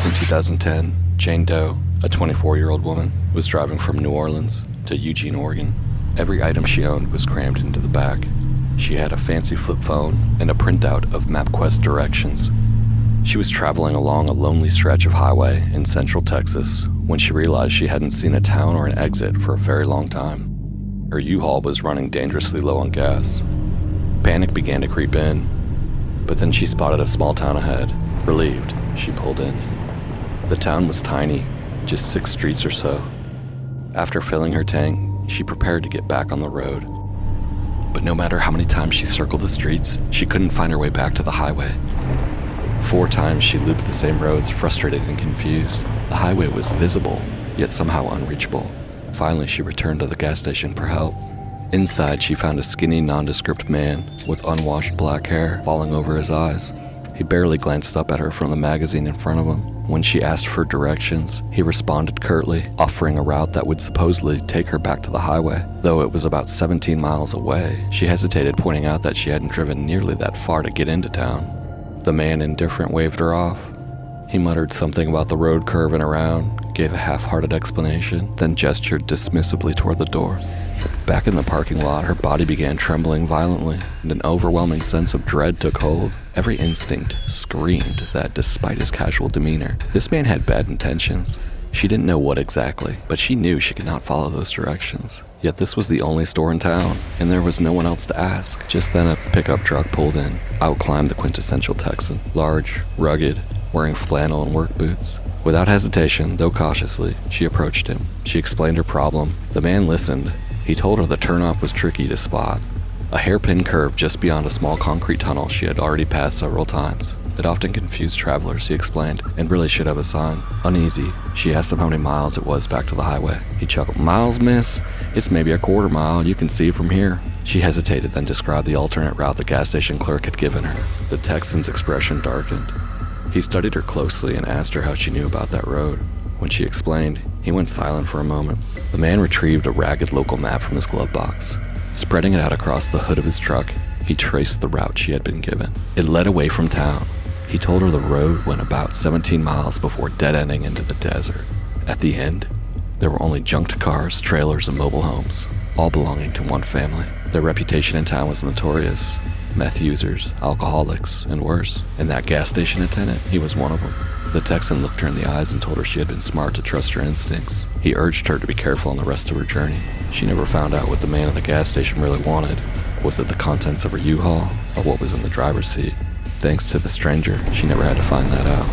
In 2010, Jane Doe, a 24-year-old woman, was driving from New Orleans to Eugene, Oregon. Every item she owned was crammed into the back. She had a fancy flip phone and a printout of MapQuest directions. She was traveling along a lonely stretch of highway in central Texas when she realized she hadn't seen a town or an exit for a very long time. Her U-Haul was running dangerously low on gas. Panic began to creep in, but then she spotted a small town ahead. Relieved, she pulled in. The town was tiny, just 6 streets or so. After filling her tank, she prepared to get back on the road. But no matter how many times she circled the streets, she couldn't find her way back to the highway. 4 times she looped the same roads, frustrated and confused. The highway was visible, yet somehow unreachable. Finally, she returned to the gas station for help. Inside, she found a skinny, nondescript man with unwashed black hair falling over his eyes. He barely glanced up at her from the magazine in front of him. When she asked for directions, he responded curtly, offering a route that would supposedly take her back to the highway. Though it was about 17 miles away, she hesitated, pointing out that she hadn't driven nearly that far to get into town. The man, indifferent, waved her off. He muttered something about the road curving around, gave a half-hearted explanation, then gestured dismissively toward the door. Back in the parking lot, her body began trembling violently, and an overwhelming sense of dread took hold. Every instinct screamed that despite his casual demeanor, this man had bad intentions. She didn't know what exactly, but she knew she could not follow those directions. Yet this was the only store in town, and there was no one else to ask. Just then a pickup truck pulled in. Out climbed the quintessential Texan, large, rugged, wearing flannel and work boots. Without hesitation, though cautiously, she approached him. She explained her problem. The man listened. He told her the turnoff was tricky to spot. A hairpin curve just beyond a small concrete tunnel she had already passed several times. It often confused travelers, he explained, and really should have a sign. Uneasy, she asked him how many miles it was back to the highway. He chuckled. "Miles, miss? It's maybe a quarter mile. You can see it from here." She hesitated, then described the alternate route the gas station clerk had given her. The Texan's expression darkened. He studied her closely and asked her how she knew about that road. When she explained, he went silent for a moment. The man retrieved a ragged local map from his glove box. Spreading it out across the hood of his truck, he traced the route she had been given. It led away from town. He told her the road went about 17 miles before dead-ending into the desert. At the end, there were only junked cars, trailers, and mobile homes, all belonging to one family. Their reputation in town was notorious. Meth users, alcoholics, and worse. And that gas station attendant, he was one of them. The Texan looked her in the eyes and told her she had been smart to trust her instincts. He urged her to be careful on the rest of her journey. She never found out what the man at the gas station really wanted. Was it the contents of her U-Haul, or what was in the driver's seat? Thanks to the stranger, she never had to find that out.